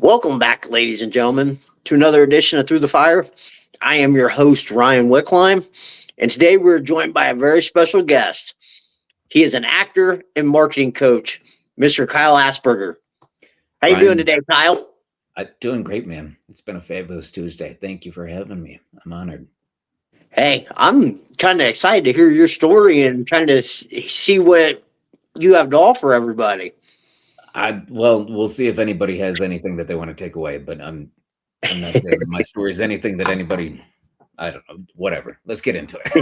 Welcome back, ladies and gentlemen, to another edition of Through the Fire. I am your host, Ryan Wickline, and today we're joined by a very special guest. He is an actor and marketing coach, Mr. Kyle Asperger. How you doing today, Kyle? I'm doing great, man. It's been a fabulous Tuesday. Thank you for having me. I'm honored. Hey, I'm kind of excited to hear your story and trying to see what you have to offer everybody. Well, we'll see if anybody has anything that they want to take away, but I'm not saying my story is anything that anybody, I don't know, whatever. Let's get into it.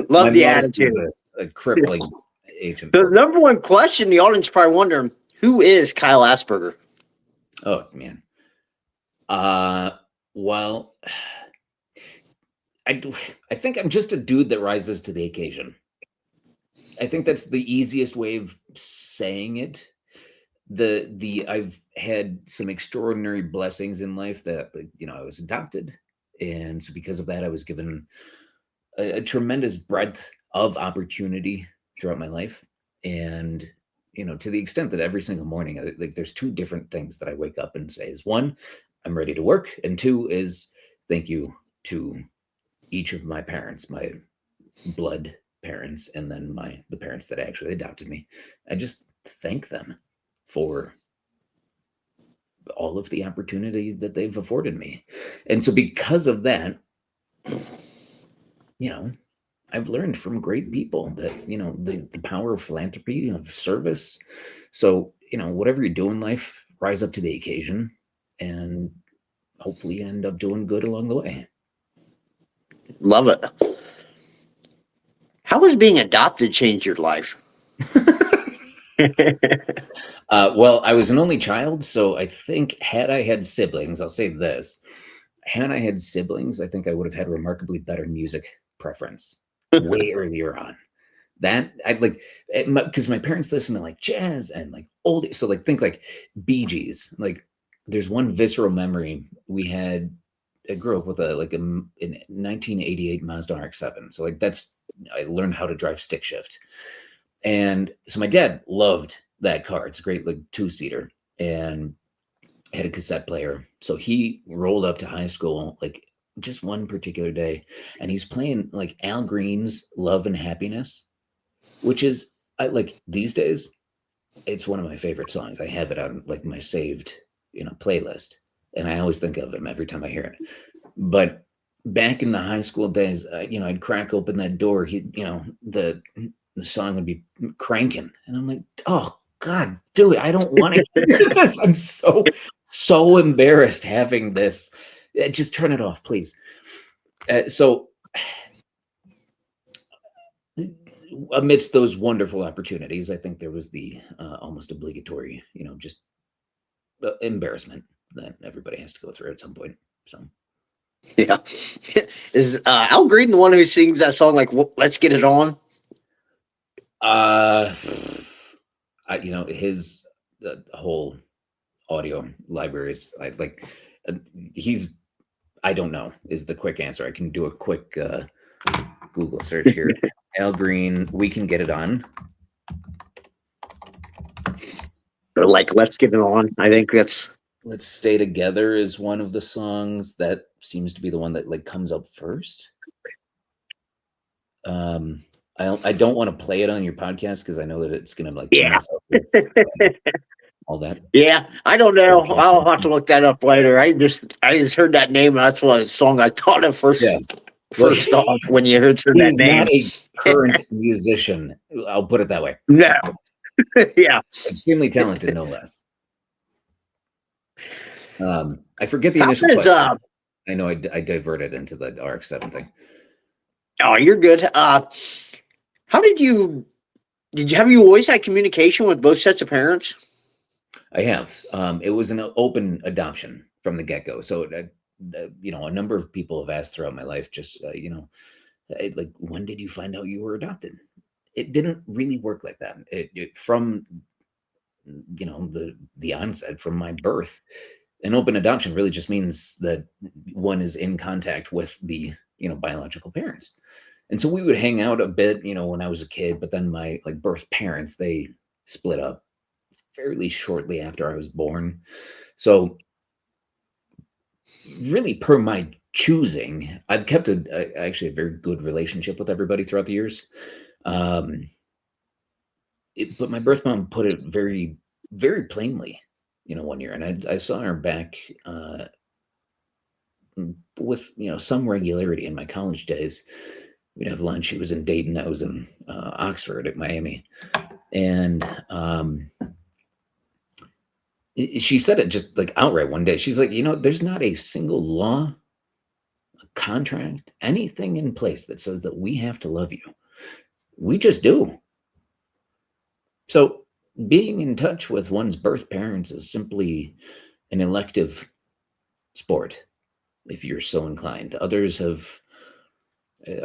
Love the attitude. A crippling agent. The number one question the audience is probably wondering, who is Kyle Asperger? Oh, man. Well, I think I'm just a dude that rises to the occasion. I think that's the easiest way of saying it. I've had some extraordinary blessings in life that, I was adopted. And so because of that, I was given a tremendous breadth of opportunity throughout my life. And, to the extent that every single morning, there's two different things that I wake up and say is one, I'm ready to work. And two is thank you to each of my parents, my blood parents, and then the parents that actually adopted me. I just thank them for all of the opportunity that they've afforded me. And so because of that, I've learned from great people that, the power of philanthropy, of service. So, whatever you do in life, rise up to the occasion and hopefully end up doing good along the way. Love it. How has being adopted changed your life? Well, I was an only child, so I think had I had siblings, I'll say this, had I had siblings, I think I would have had remarkably better music preference way earlier on. That I'd like, because my parents listen to like jazz and like old, so like think like Bee Gees. Like there's one visceral memory we had. I grew up with a 1988 Mazda RX-7. So like I learned how to drive stick shift. And so my dad loved that car. It's a great like two-seater and had a cassette player. So he rolled up to high school like just one particular day and he's playing like Al Green's Love and Happiness, which is like these days, it's one of my favorite songs. I have it on like my saved, playlist. And I always think of him every time I hear it. But back in the high school days, I'd crack open that door. The song would be cranking. And I'm like, oh, God, dude, I don't want to hear this. I'm so embarrassed having this. Just turn it off, please. So amidst those wonderful opportunities, I think there was the almost obligatory, just embarrassment that everybody has to go through at some point. So yeah. Is Al Green the one who sings that song like Let's Get It On? His whole audio library is I don't know is the quick answer. I can do a quick Google search here. Al Green, We Can Get It On. Or like Let's Get It On. I think that's Let's Stay Together is one of the songs that seems to be the one that like comes up first. I don't want to play it on your podcast because I know that it's gonna like mess up with, all that. Yeah, I don't know. I'll have to look that up later. I just heard that name and that's what song I thought of first. Yeah. First off, when you heard that name, not a current musician. I'll put it that way. No. Yeah, extremely talented, no less. I forget the initial question. I know I diverted into the RX-7 thing. Oh, you're good. How did you have you always had communication with both sets of parents? I have. It was an open adoption from the get-go. So, a number of people have asked throughout my life, just, like, when did you find out you were adopted? It didn't really work like that. From, the onset, from my birth, an open adoption really just means that one is in contact with the, biological parents. And so we would hang out a bit, when I was a kid, but then my like birth parents, they split up fairly shortly after I was born. So really, per my choosing, I've kept actually a very good relationship with everybody throughout the years. Um, but my birth mom put it very, very plainly, one year, and I saw her back with some regularity in my college days. We'd have lunch. She was in Dayton. I was in Oxford at Miami, and she said it just like outright one day. She's like, there's not a single law, contract, anything in place that says that we have to love you. We just do. So being in touch with one's birth parents is simply an elective sport, if you're so inclined.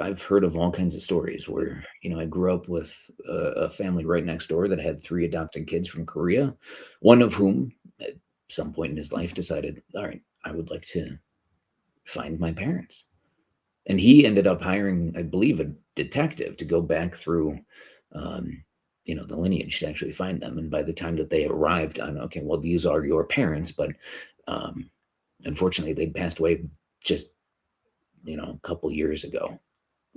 I've heard of all kinds of stories where, I grew up with a family right next door that had 3 adopted kids from Korea, one of whom at some point in his life decided, all right, I would like to find my parents. And he ended up hiring, I believe, a detective to go back through, the lineage to actually find them. And by the time that they arrived on, okay, well, these are your parents, but unfortunately, they'd passed away just, a couple years ago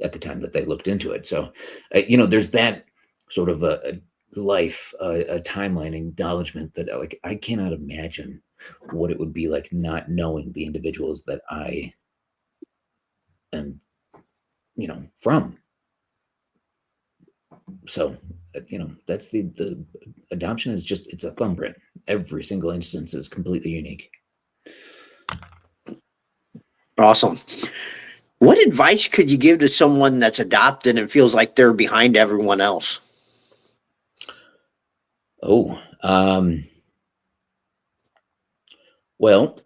at the time that they looked into it. So, there's that sort of a life, a timeline acknowledgement that like, I cannot imagine what it would be like not knowing the individuals that I am, from. So, that's the adoption is just, it's a thumbprint. Every single instance is completely unique. Awesome. What advice could you give to someone that's adopted and feels like they're behind everyone else? Oh, well,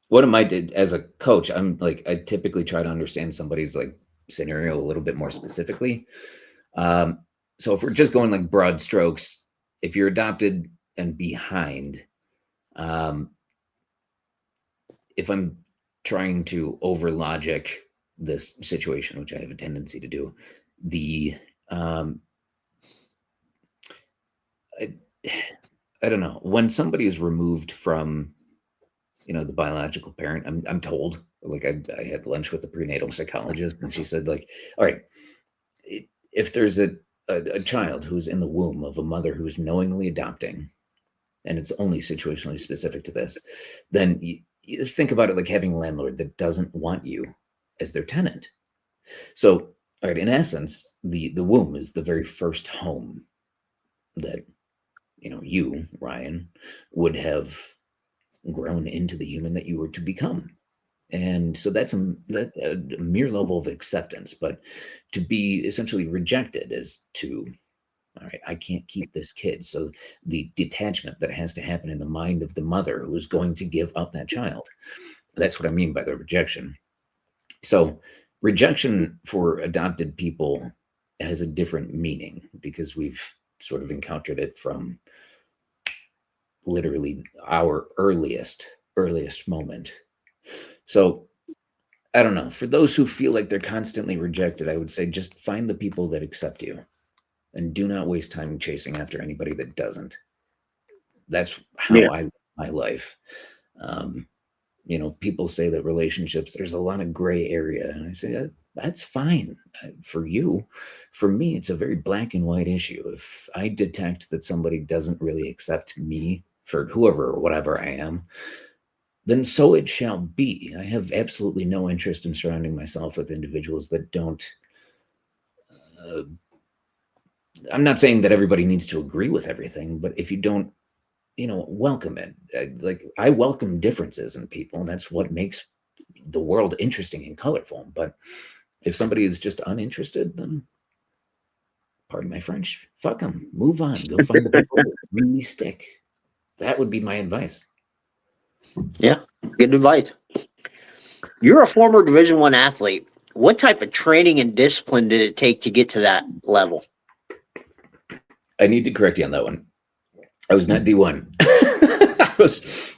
what am I did as a coach? I'm like, I typically try to understand somebody's like scenario a little bit more specifically. So if we're just going like broad strokes, if you're adopted and behind, if I'm trying to over logic this situation, which I have a tendency to do, I don't know, when somebody is removed from, the biological parent, I'm told, like I had lunch with a prenatal psychologist, and she said, like, all right, if there's a child who's in the womb of a mother who's knowingly adopting, and it's only situationally specific to this, then you think about it like having a landlord that doesn't want you as their tenant. So, all right, in essence, the womb is the very first home that, you, Ryan, would have grown into the human that you were to become. And so that's a mere level of acceptance. But to be essentially rejected is to, all right, I can't keep this kid. So the detachment that has to happen in the mind of the mother who is going to give up that child. That's what I mean by the rejection. So rejection for adopted people has a different meaning because we've sort of encountered it from literally our earliest moment. So I don't know. For those who feel like they're constantly rejected, I would say just find the people that accept you and do not waste time chasing after anybody that doesn't. That's how I live my life. People say that relationships, there's a lot of gray area. And I say, that's fine for you. For me, it's a very black and white issue. If I detect that somebody doesn't really accept me for whoever or whatever I am, then so it shall be. I have absolutely no interest in surrounding myself with individuals that don't. I'm not saying that everybody needs to agree with everything, but if you don't, welcome it. I welcome differences in people, and that's what makes the world interesting and colorful. But if somebody is just uninterested, then pardon my French, fuck them. Move on. Go find the people that really stick. That would be my advice. Yeah, good advice. You're a former Division I athlete. What type of training and discipline did it take to get to that level? I need to correct you on that one. I was not D1.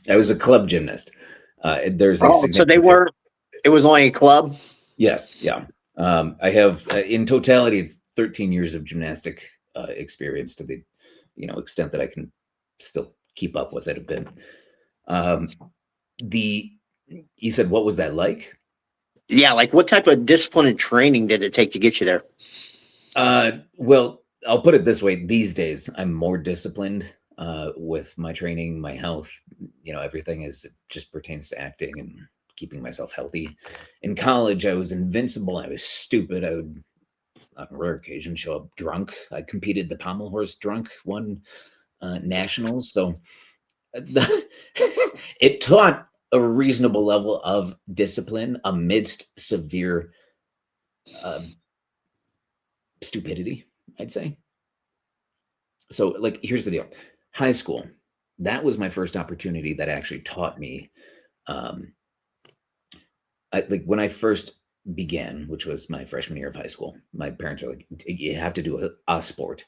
I was a club gymnast. There's a so they were. It was only a club. Yes, yeah. I have in totality, it's 13 years of gymnastic experience to the, extent that I can still keep up with it a bit. Um, you said, what was that like? Yeah, like what type of discipline and training did it take to get you there? Well, I'll put it this way. These days, I'm more disciplined with my training, my health, everything is just pertains to acting and keeping myself healthy. In college, I was invincible. I was stupid. I would, on rare occasion, show up drunk. I competed the pommel horse drunk, won nationals. So it taught a reasonable level of discipline amidst severe stupidity, I'd say. So, like, here's the deal. High school, that was my first opportunity that actually taught me. Like when I first began, which was my freshman year of high school, my parents are like, you have to do a sport.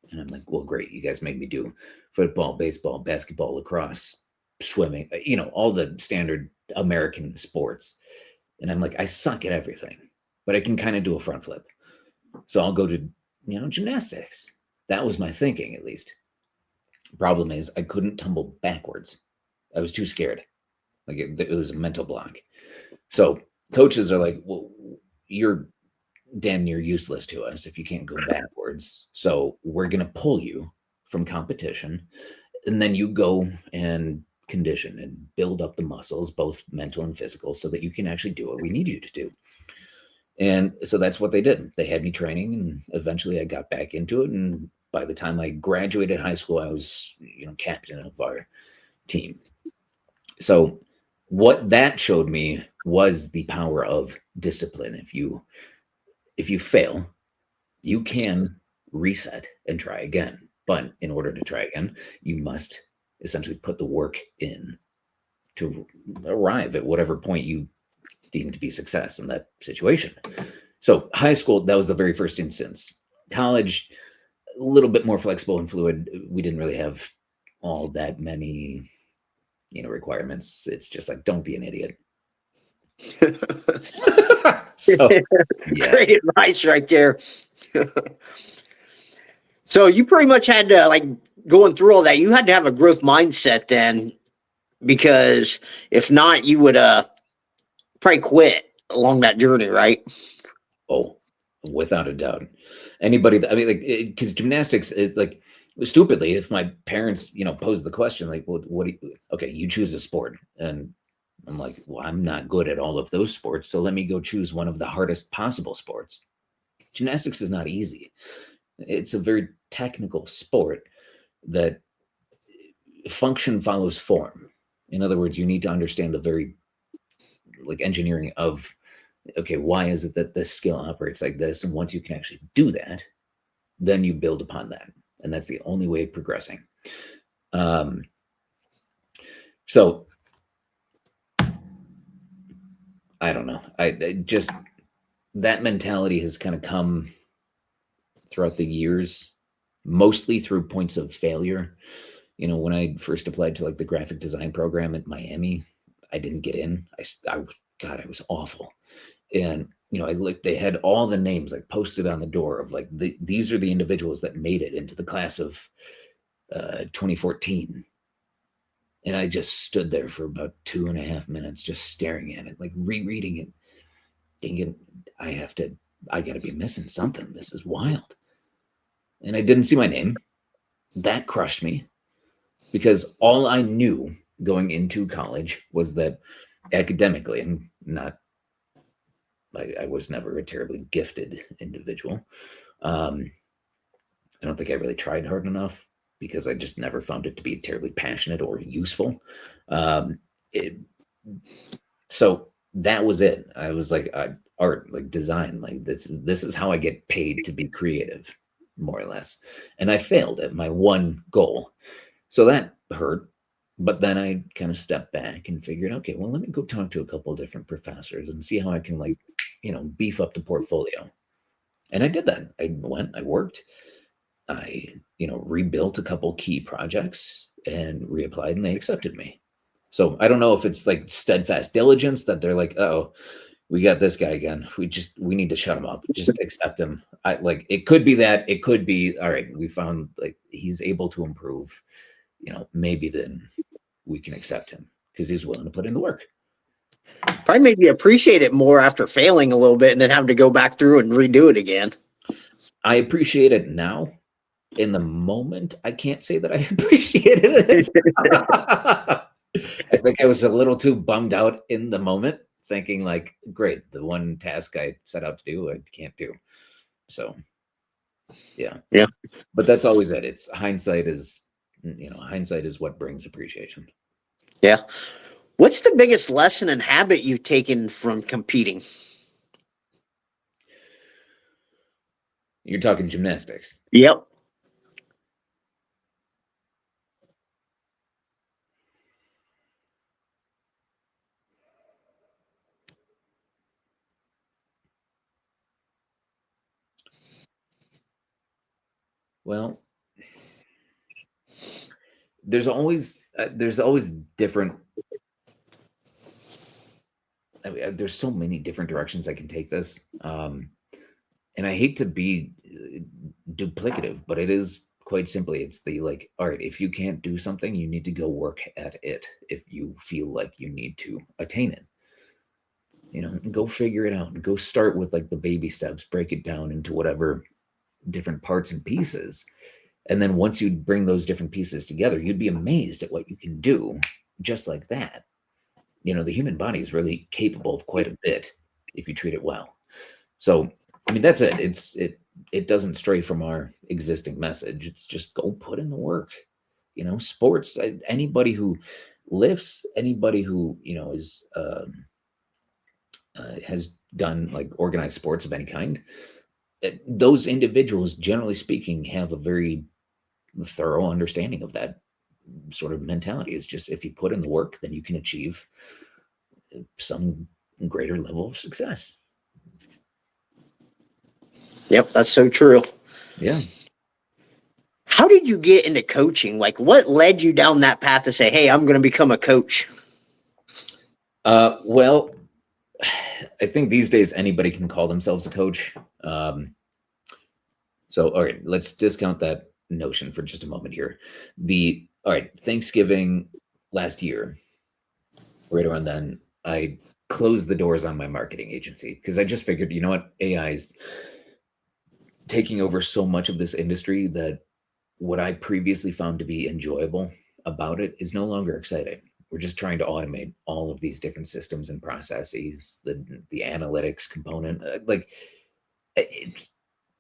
And I'm like, well, great. You guys made me do football, baseball, basketball, lacrosse, swimming, all the standard American sports. And I'm like, I suck at everything, but I can kind of do a front flip. So I'll go to, gymnastics. That was my thinking, at least. Problem is, I couldn't tumble backwards. I was too scared. Like it was a mental block. So coaches are like, well, you're damn near useless to us if you can't go backwards. So we're going to pull you from competition. And then you go and condition and build up the muscles, both mental and physical, so that you can actually do what we need you to do. And so that's what they did. They had me training, and eventually I got back into it. And by the time I graduated high school, I was, captain of our team. So what that showed me was the power of discipline. If you fail, you can reset and try again. But in order to try again, you must essentially put the work in to arrive at whatever point you deem to be success in that situation. So high school, that was the very first instance. College, a little bit more flexible and fluid. We didn't really have all that many, requirements. It's just like, don't be an idiot. So, yeah. Great advice right there. So you pretty much had to, like, going through all that, you had to have a growth mindset then, because if not, you would probably quit along that journey, right? Oh, without a doubt. Anybody that, because gymnastics is like, stupidly, if my parents, posed the question, like, well, you choose a sport. And I'm like, well, I'm not good at all of those sports. So let me go choose one of the hardest possible sports. Gymnastics is not easy. It's a very technical sport that function follows form. In other words, you need to understand the very engineering of, okay, why is it that this skill operates like this? And once you can actually do that, then you build upon that. And that's the only way of progressing. So I don't know. I just, that mentality has kind of come throughout the years, mostly through points of failure. When I first applied to the graphic design program at Miami, I didn't get in. I was awful. And, they had all the names posted on the door of these are the individuals that made it into the class of 2014. And I just stood there for about 2.5 minutes, just staring at it, rereading it, thinking, I got to be missing something. This is wild. And I didn't see my name. That crushed me, because all I knew going into college was that academically, and I was never a terribly gifted individual. I don't think I really tried hard enough, because I just never found it to be terribly passionate or useful. So that was it. I was art, design, this is how I get paid to be creative, more or less. And I failed at my one goal. So that hurt. But then I kind of stepped back and figured, okay, well, let me go talk to a couple of different professors and see how I can beef up the portfolio. And I did that. I worked, I, rebuilt a couple key projects and reapplied, and they accepted me. So I don't know if it's steadfast diligence that they're like, oh, we got this guy again. We need to shut him up. Just accept him. It could be that. It could be, all right, we found like he's able to improve. Maybe then we can accept him because he's willing to put in the work. Probably made you appreciate it more after failing a little bit and then having to go back through and redo it again. I appreciate it now. In the moment, I can't say that I appreciated it. I think I was a little too bummed out in the moment, thinking like, great, the one task I set out to do, I can't do. So, yeah. But that's always it. It's hindsight is what brings appreciation. Yeah. What's the biggest lesson and habit you've taken from competing? You're talking gymnastics. Yep. Well, there's always different. There's so many different directions I can take this, and I hate to be duplicative, but it is quite simply, it's the like, all right, if you can't do something, you need to go work at it. If you feel like you need to attain it, go figure it out. Go start with like the baby steps, break it down into whatever different parts and pieces. And then once you bring those different pieces together, you'd be amazed at what you can do just like that. The human body is really capable of quite a bit if you treat it well. So, I mean, that's it. It doesn't stray from our existing message. It's just go put in the work. Sports, anybody who lifts, anybody who, is, has done like organized sports of any kind, those individuals, generally speaking, have a very thorough understanding of that sort of mentality. Is just if you put in the work, then you can achieve some greater level of success. Yep, that's so true. Yeah. How did you get into coaching? Like, what led you down that path to say, hey, I'm going to become a coach? Well, I think these days anybody can call themselves a coach. So, all right, let's discount that notion for just a moment here. All right, Thanksgiving last year, right around then, I closed the doors on my marketing agency because I just figured, you know what, AI is taking over so much of this industry that what I previously found to be enjoyable about it is no longer exciting. We're just trying to automate all of these different systems and processes, the analytics component. It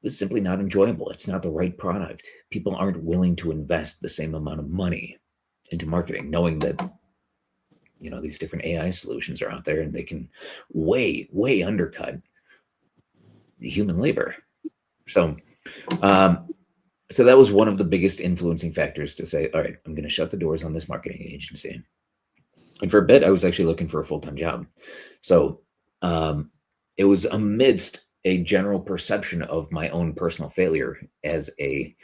was simply not enjoyable. It's not the right product. People aren't willing to invest the same amount of money into marketing, knowing that these different AI solutions are out there and they can way undercut the human labor. So that was one of the biggest influencing factors to say, all right, I'm going to shut the doors on this marketing agency. And for a bit, I was actually looking for a full-time job. So it was amidst a general perception of my own personal failure as a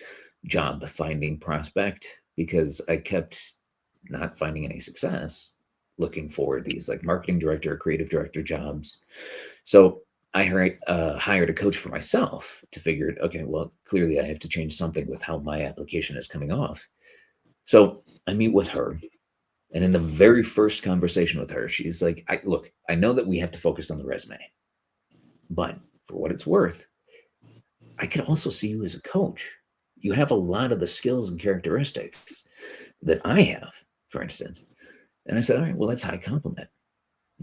job finding prospect, because I kept not finding any success looking for these like marketing director, creative director jobs. So I hired a coach for myself to figure it. Okay, well, clearly I have to change something with how my application is coming off. So I meet with her. And in the very first conversation with her, she's like, look, I know that we have to focus on the resume, but for what it's worth, I can also see you as a coach. You have a lot of the skills and characteristics that I have, for instance. And I said, all right, well, that's high compliment.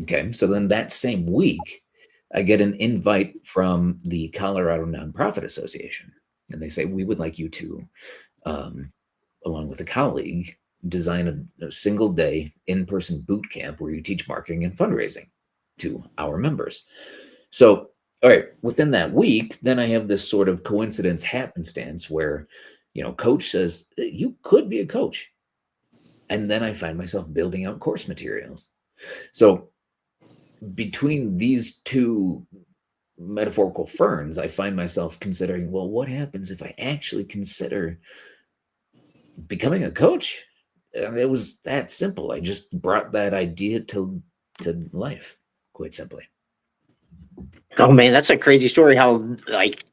Okay. So then that same week, I get an invite from the Colorado Nonprofit Association. And they say, we would like you to, along with a colleague, design a single day in-person boot camp where you teach marketing and fundraising to our members. So, all right, within that week, then I have this sort of coincidence happenstance where, coach says, you could be a coach. And then I find myself building out course materials. So between these two metaphorical ferns, I find myself considering, well, what happens if I actually consider becoming a coach? And it was that simple. I just brought that idea to life, quite simply. Oh man, that's a crazy story. How like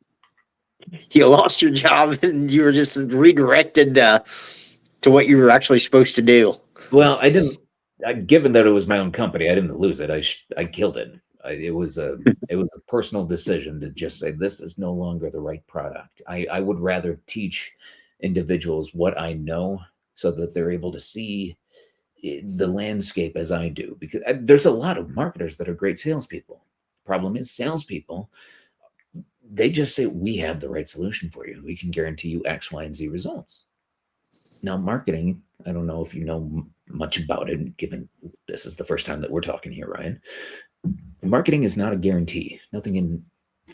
you lost your job and you were just redirected to what you were actually supposed to do. Well, I didn't. Given that it was my own company, I didn't lose it. I killed it. It was a personal decision to just say this is no longer the right product. I would rather teach individuals what I know so that they're able to see the landscape as I do. Because there's a lot of marketers that are great salespeople. Problem is, salespeople, they just say we have the right solution for you. We can guarantee you X, Y, and Z results. Now, marketing, I don't know if you know much about it, given this is the first time that we're talking here, Ryan. Marketing is not a guarantee. Nothing in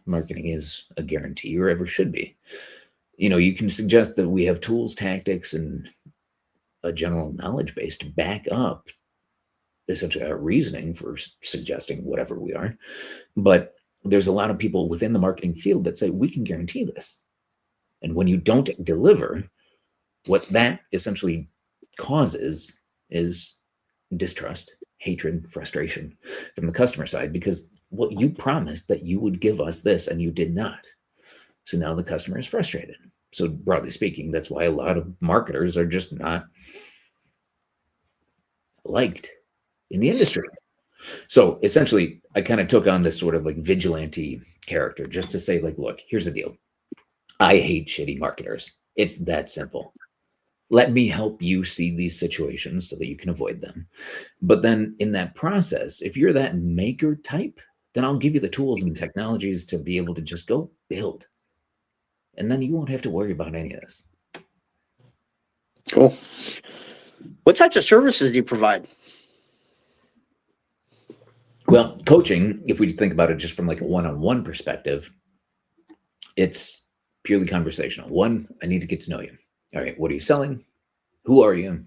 marketing is a guarantee or ever should be. You know, you can suggest that we have tools, tactics, and a general knowledge base to back up essentially our reasoning for suggesting whatever we are. But there's a lot of people within the marketing field that say we can guarantee this. And when you don't deliver, what that essentially causes is distrust, hatred, frustration from the customer side, because what you promised that you would give us this and you did not. So now the customer is frustrated. So broadly speaking, that's why a lot of marketers are just not liked in the industry. So essentially, I kind of took on this sort of like vigilante character just to say, like, look, here's the deal. I hate shitty marketers. It's that simple. Let me help you see these situations so that you can avoid them. But then in that process, if you're that maker type, then I'll give you the tools and technologies to be able to just go build. And then you won't have to worry about any of this. Cool. What types of services do you provide? Well, coaching, if we think about it just from like a one-on-one perspective, it's purely conversational. One, I need to get to know you. All right, what are you selling? Who are you?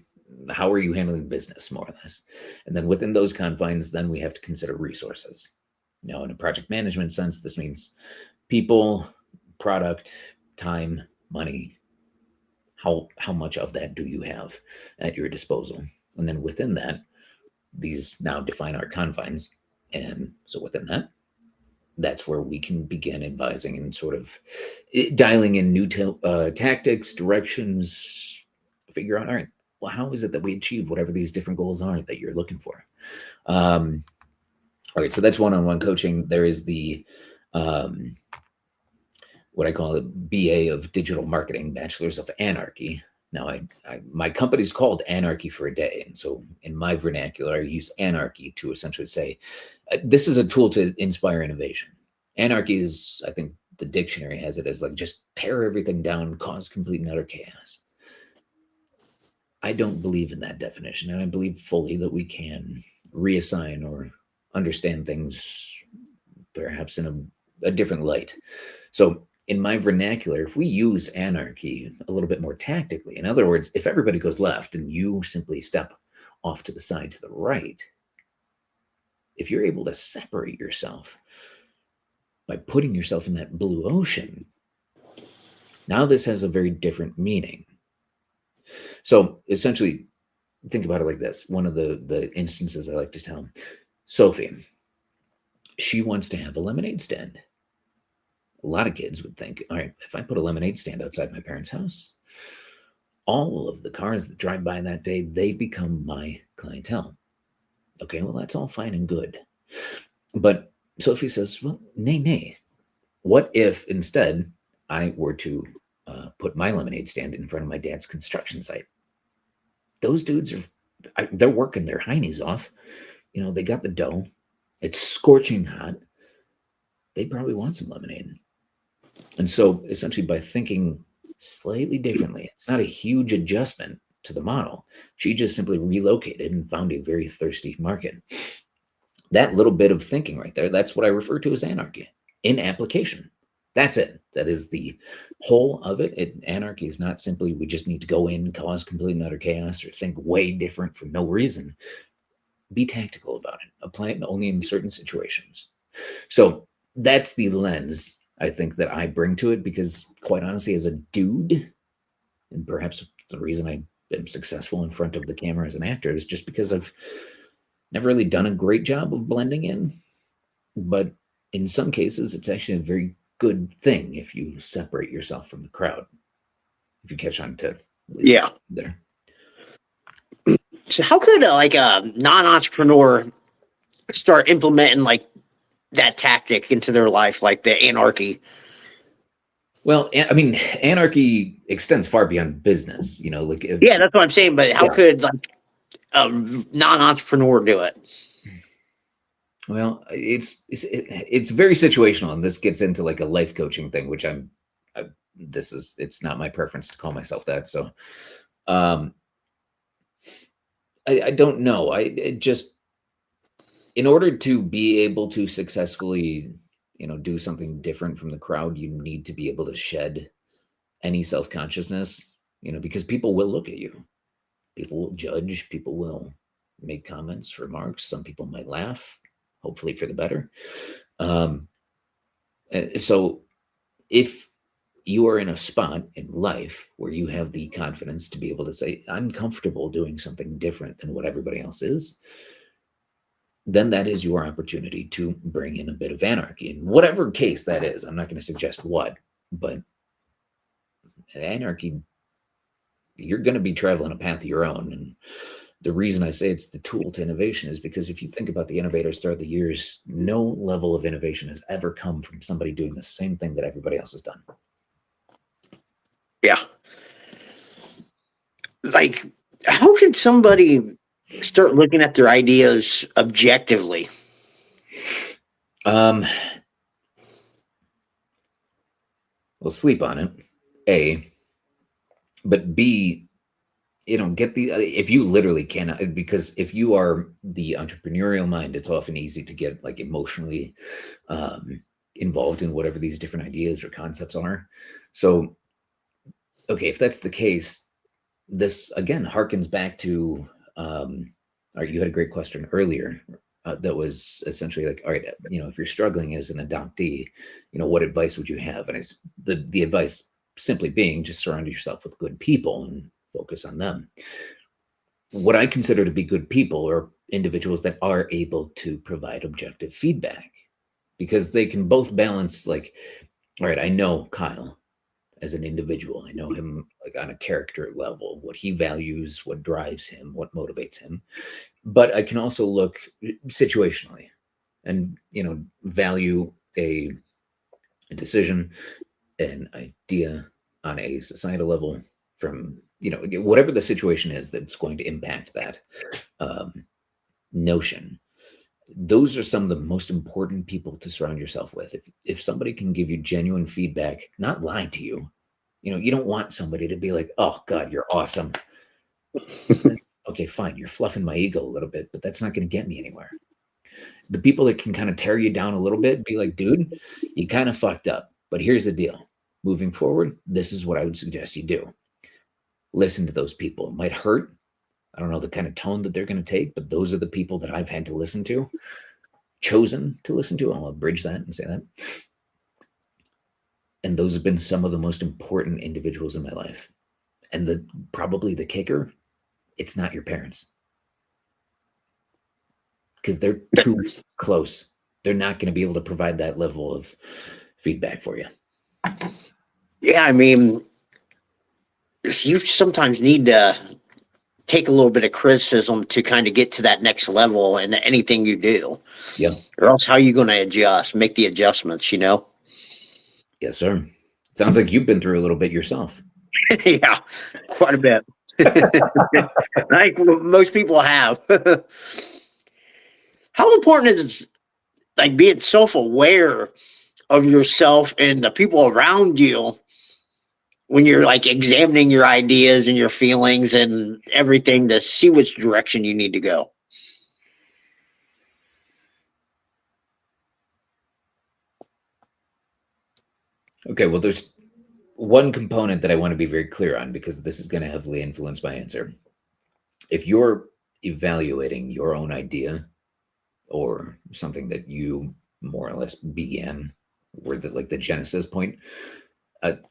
How are you handling business, more or less? And then within those confines, then we have to consider resources. Now, in a project management sense, this means people, product, time, money. How much of that do you have at your disposal? And then within that, these now define our confines. And so within that, that's where we can begin advising and sort of dialing in new tactics, directions, figure out, all right, well, how is it that we achieve whatever these different goals are that you're looking for? All right, so that's one-on-one coaching. There is the what I call a BA of digital marketing, bachelor's of anarchy. Now, my company's called Anarchy for a Day. And so in my vernacular, I use anarchy to essentially say, this is a tool to inspire innovation. Anarchy is, I think the dictionary has it as like, just tear everything down, cause complete and utter chaos. I don't believe in that definition. And I believe fully that we can reassign or understand things perhaps in a different light. So in my vernacular, if we use anarchy a little bit more tactically, in other words, if everybody goes left and you simply step off to the side to the right, if you're able to separate yourself by putting yourself in that blue ocean, now this has a very different meaning. So essentially, think about it like this. One of the instances I like to tell, Sophie, she wants to have a lemonade stand. A lot of kids would think, all right, if I put a lemonade stand outside my parents' house, all of the cars that drive by that day, they become my clientele. Okay, well, that's all fine and good. But Sophie says, well, nay. What if instead I were to put my lemonade stand in front of my dad's construction site? Those dudes they're working their heinies off. You know, they got the dough. It's scorching hot. They probably want some lemonade. And so essentially by thinking slightly differently, it's not a huge adjustment to the model. She just simply relocated and found a very thirsty market. That little bit of thinking right there, that's what I refer to as anarchy in application. That's it. That is the whole of it. Anarchy is not simply we just need to go in, cause complete and utter chaos, or think way different for no reason. Be tactical about it. Apply it only in certain situations. So that's the lens I think that I bring to it, because quite honestly, as a dude, and perhaps the reason I am successful in front of the camera as an actor is just because I've never really done a great job of blending in. But in some cases, it's actually a very good thing if you separate yourself from the crowd. If you catch on to at least Yeah. there. So how could like a non-entrepreneur start implementing like that tactic into their life, like the anarchy? Well, I mean, anarchy extends far beyond business. Like Yeah, that's what I'm saying. But how yeah. could like a non-entrepreneur do it? Well, it's very situational, and this gets into like a life coaching thing, which it's not my preference to call myself that. So, um, I don't know. It just in order to be able to successfully, do something different from the crowd, you need to be able to shed any self-consciousness, because people will look at you. People will judge, people will make comments, remarks. Some people might laugh, hopefully for the better. So if you are in a spot in life where you have the confidence to be able to say, I'm comfortable doing something different than what everybody else is, then that is your opportunity to bring in a bit of anarchy. In whatever case that is, I'm not going to suggest what, but anarchy, you're going to be traveling a path of your own. And the reason I say it's the tool to innovation is because if you think about the innovators throughout the years, no level of innovation has ever come from somebody doing the same thing that everybody else has done. Yeah. Like, how can somebody start looking at their ideas objectively? Well, sleep on it, A, but B, get if you literally cannot, because if you are the entrepreneurial mind, it's often easy to get like emotionally involved in whatever these different ideas or concepts are. So, okay, if that's the case, this again harkens back to, you had a great question earlier that was essentially like, all right, if you're struggling as an adoptee, what advice would you have? And it's the advice simply being just surround yourself with good people and focus on them. What I consider to be good people are individuals that are able to provide objective feedback, because they can both balance, like, all right, I know Kyle as an individual. I know him like on a character level, what he values, what drives him, what motivates him. But I can also look situationally and, value a decision, an idea on a societal level from, whatever the situation is that's going to impact that notion. Those are some of the most important people to surround yourself with. If somebody can give you genuine feedback, not lie to you, you don't want somebody to be like, oh God, you're awesome. Okay, fine. You're fluffing my ego a little bit, but that's not going to get me anywhere. The people that can kind of tear you down a little bit, be like, dude, you kind of fucked up, but here's the deal. Moving forward, this is what I would suggest you do. Listen to those people. It might hurt. I don't know the kind of tone that they're going to take, but those are the people that I've had to listen to, chosen to listen to. I'll abridge that and say that. And those have been some of the most important individuals in my life. And probably the kicker, it's not your parents. Because they're too close. They're not going to be able to provide that level of feedback for you. Yeah, I mean, you sometimes need to take a little bit of criticism to kind of get to that next level in anything you do. Yeah. Or else how are you going to adjust, make the adjustments, Yes, sir. It sounds like you've been through a little bit yourself. Yeah, quite a bit. Like most people have. How important is like being self-aware of yourself and the people around you when you're like examining your ideas and your feelings and everything to see which direction you need to go? Okay, well, there's one component that I want to be very clear on, because this is going to heavily influence my answer. If you're evaluating your own idea or something that you more or less began, where the genesis point,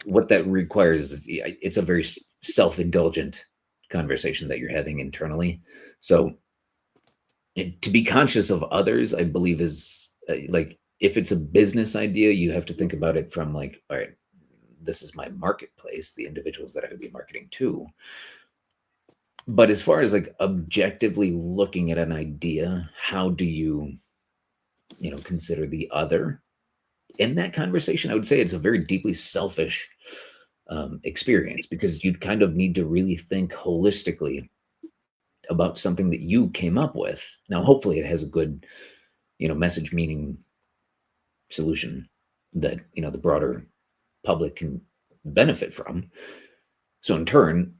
what that requires is it's a very self-indulgent conversation that you're having internally. So to be conscious of others, I believe, is If it's a business idea, you have to think about it from like, all right, this is my marketplace, the individuals that I would be marketing to. But as far as like objectively looking at an idea, how do you, consider the other in that conversation? I would say it's a very deeply selfish experience, because you'd kind of need to really think holistically about something that you came up with. Now, hopefully it has a good, message, meaning, solution that, the broader public can benefit from. So in turn,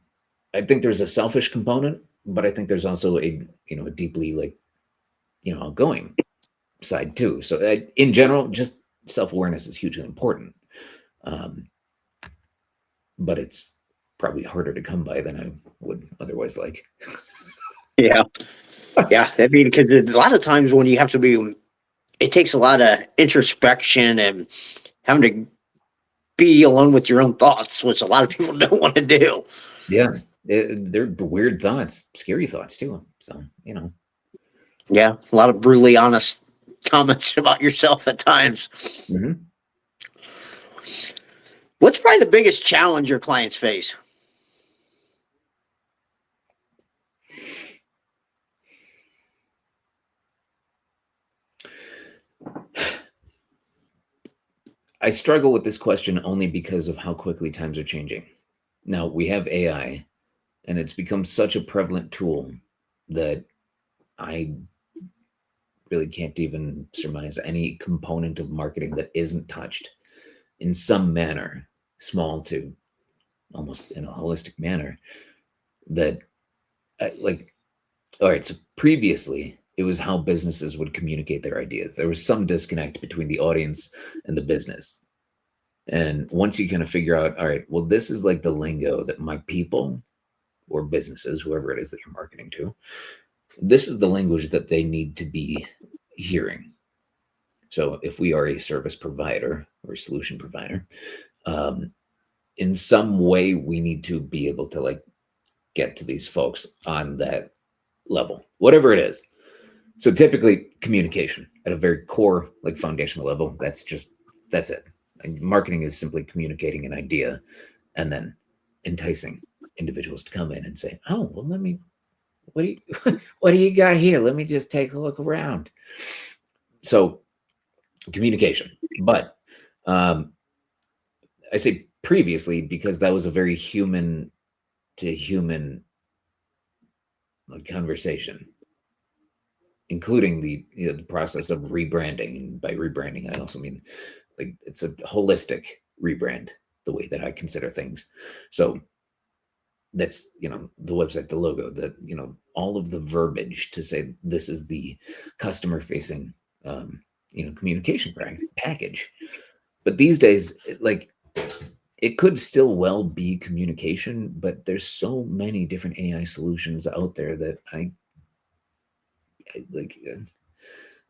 I think there's a selfish component, but I think there's also a deeply like, outgoing side too. So in general, just self-awareness is hugely important. Um, but it's probably harder to come by than I would otherwise like. Yeah. Yeah. I mean, because a lot of times when you have to be, it takes a lot of introspection and having to be alone with your own thoughts, which a lot of people don't want to do. Yeah. They're weird thoughts, scary thoughts too. So, Yeah. A lot of brutally honest comments about yourself at times. Mhm. What's probably the biggest challenge your clients face? I struggle with this question only because of how quickly times are changing. Now, we have AI, and it's become such a prevalent tool that I really can't even surmise any component of marketing that isn't touched in some manner, small to almost in a holistic manner. That, like, all right, so previously it was how businesses would communicate their ideas. There was some disconnect between the audience and the business. And once you kind of figure out, all right, well, this is like the lingo that my people or businesses, whoever it is that you're marketing to, this is the language that they need to be hearing. So if we are a service provider or a solution provider, in some way we need to be able to like get to these folks on that level, whatever it is. So typically communication at a very core, like foundational level, that's it. And marketing is simply communicating an idea and then enticing individuals to come in and say, oh, well, what do you, what do you got here? Let me just take a look around. So communication, but I say previously because that was a very human to human like conversation, including the process of rebranding. And by rebranding, I also mean like it's a holistic rebrand, the way that I consider things. So that's the website, the logo, that all of the verbiage to say this is the customer facing communication package. But these days, like, it could still well be communication, but there's so many different AI solutions out there that I like.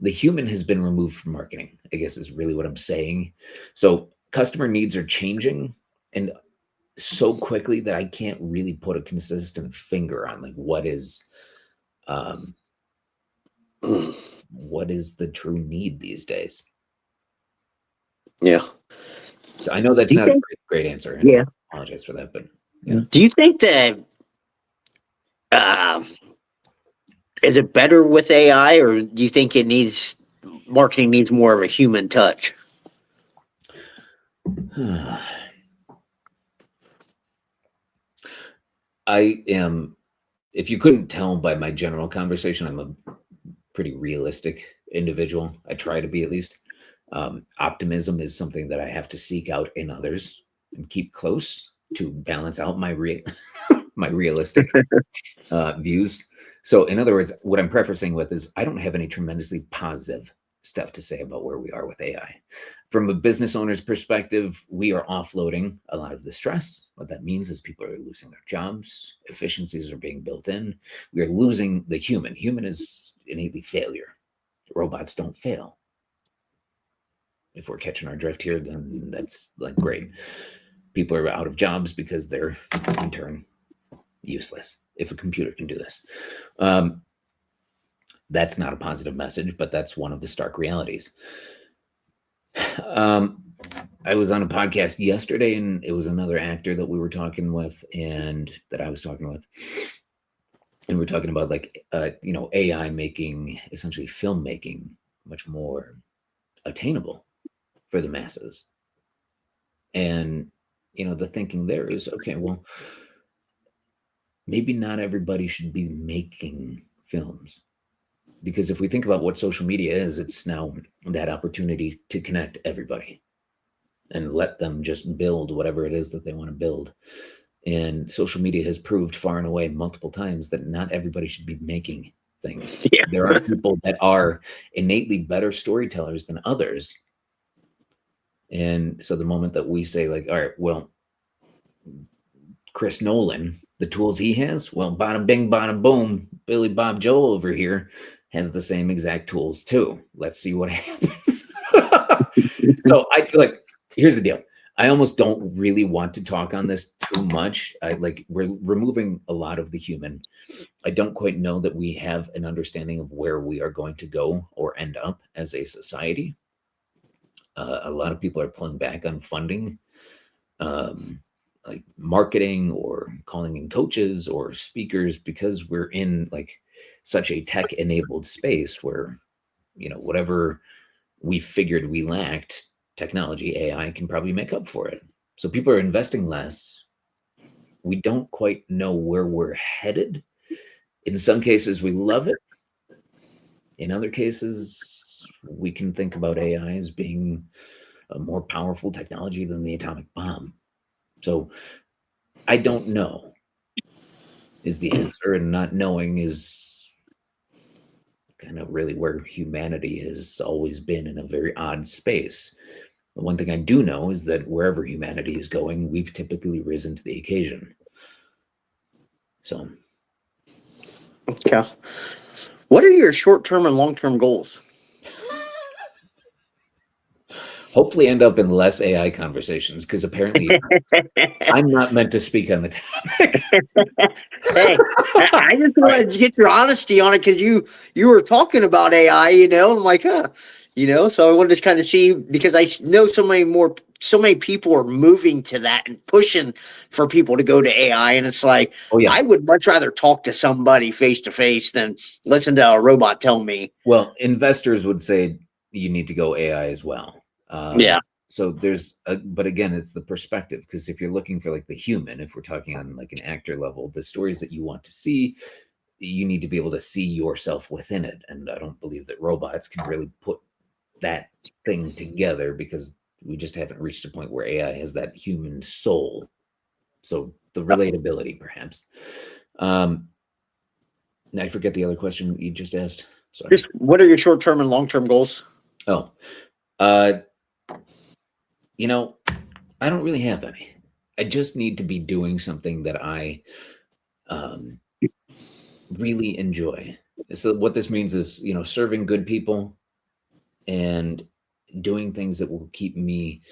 The human has been removed from marketing, I guess, is really what I'm saying. So customer needs are changing, and so quickly that I can't really put a consistent finger on like what is the true need these days. Yeah. So I know that's not a great answer, and Yeah. I apologize for that, but yeah. Do you think that is it better with AI, or do you think marketing needs more of a human touch? I am, if you couldn't tell by my general conversation, I'm a pretty realistic individual. I try to be, at least. Optimism is something that I have to seek out in others and keep close to balance out my my realistic views. So in other words, what I'm prefacing with is I don't have any tremendously positive stuff to say about where we are with AI. From a business owner's perspective, we are offloading a lot of the stress. What that means is people are losing their jobs, efficiencies are being built in. We are losing the human. Human is innately failure. Robots don't fail. If we're catching our drift here, then that's like great. People are out of jobs because they're in turn useless. If a computer can do this, that's not a positive message, but that's one of the stark realities. I was on a podcast yesterday, and it was another actor that we were talking with, and that I was talking with, and we're talking about like AI making essentially filmmaking much more attainable for the masses. And the thinking there is, okay, well, maybe not everybody should be making films, because if we think about what social media is, it's now that opportunity to connect everybody and let them just build whatever it is that they want to build. And social media has proved far and away multiple times that not everybody should be making things. Yeah. There are people that are innately better storytellers than others. And so the moment that we say, like, all right, well, Chris Nolan, the tools he has, well, bada bing, bada boom, Billy Bob Joel over here has the same exact tools too. Let's see what happens. So here's the deal. I almost don't really want to talk on this too much. We're removing a lot of the human. I don't quite know that we have an understanding of where we are going to go or end up as a society. A lot of people are pulling back on funding, like marketing or calling in coaches or speakers, because we're in like such a tech enabled space where, whatever we figured we lacked, technology, AI can probably make up for it. So people are investing less. We don't quite know where we're headed. In some cases, we love it. In other cases, we can think about AI as being a more powerful technology than the atomic bomb. So I don't know is the answer, and not knowing is kind of really where humanity has always been, in a very odd space. The one thing I do know is that wherever humanity is going, we've typically risen to the occasion. So, Okay. What are your short-term and long-term goals? hopefully end up in less AI conversations, because apparently I'm not meant to speak on the topic. Hey, I just wanted to get your honesty on it, because you were talking about AI, I'm like, so I wanted to kind of see, because I know so many people are moving to that and pushing for people to go to AI, and it's like, Oh yeah. I would much rather talk to somebody face to face than listen to a robot tell me. Well, investors would say you need to go AI as well. Yeah. So but again, it's the perspective, because if you're looking for like the human, if we're talking on like an actor level, the stories that you want to see, you need to be able to see yourself within it. And I don't believe that robots can really put that thing together, because we just haven't reached a point where AI has that human soul. So the relatability, perhaps. I forget the other question you just asked. Sorry. Just what are your short-term and long-term goals? Oh, I don't really have any. I just need to be doing something that I really enjoy. So what this means is, serving good people and doing things that will keep me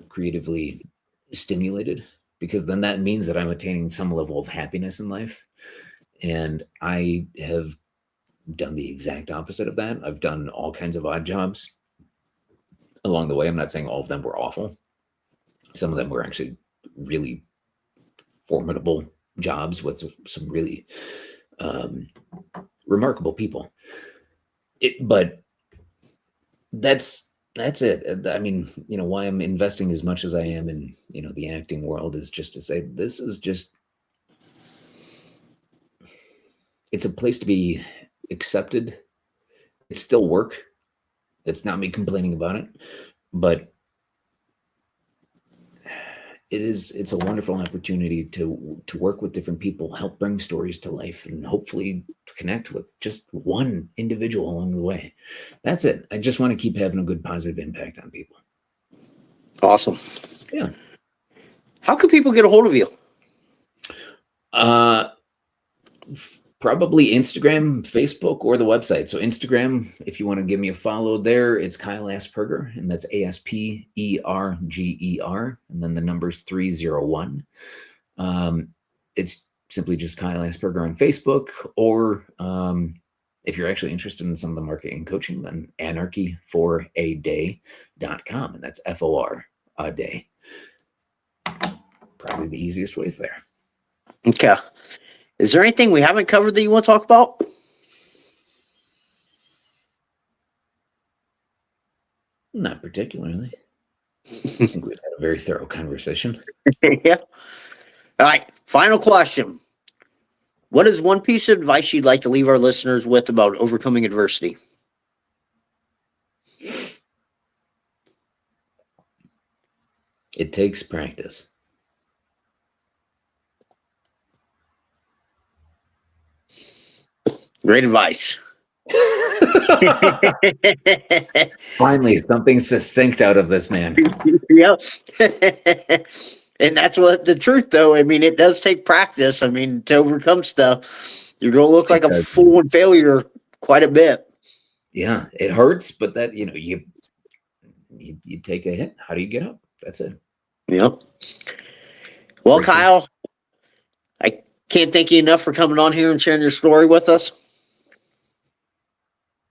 creatively stimulated, because then that means that I'm attaining some level of happiness in life. And I have done the exact opposite of that. I've done all kinds of odd jobs along the way. I'm not saying all of them were awful. Some of them were actually really formidable jobs with some really remarkable people. But that's it. I mean, why I'm investing as much as I am in, the acting world, is just to say, this is just, it's a place to be accepted. It's still work. It's not me complaining about it, but it's a wonderful opportunity to work with different people, help bring stories to life, and hopefully connect with just one individual along the way. That's it. I just want to keep having a good positive impact on people. Awesome. Yeah. How can people get a hold of you? Probably Instagram, Facebook, or the website. So Instagram, if you want to give me a follow there, it's Kyle Asperger, and that's ASPERGER, and then the number's 301. It's simply just Kyle Asperger on Facebook, or if you're actually interested in some of the marketing and coaching, then anarchy4aday.com. And that's FOR, a day. Probably the easiest ways there. Okay. Is there anything we haven't covered that you want to talk about? Not particularly. I think we've had a very thorough conversation. Yeah. All right. Final question. What is one piece of advice you'd like to leave our listeners with about overcoming adversity? It takes practice. Great advice. Finally, something succinct out of this man. Yep. And that's what the truth, though. I mean, it does take practice. I mean, to overcome stuff, you're going to look like a fool and failure quite a bit. Yeah, it hurts, but that, you take a hit. How do you get up? That's it. Yep. Well, Kyle, I can't thank you enough for coming on here and sharing your story with us.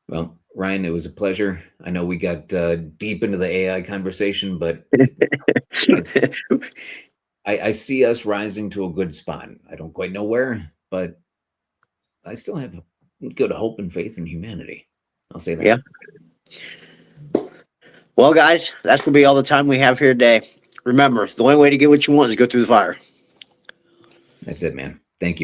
Well, Ryan, it was a pleasure. I know we got deep into the AI conversation, but I see us rising to a good spot. I don't quite know where, but I still have good hope and faith in humanity. I'll say that. Yeah. Well, guys, that's going to be all the time we have here today. Remember, the only way to get what you want is go through the fire. That's it, man.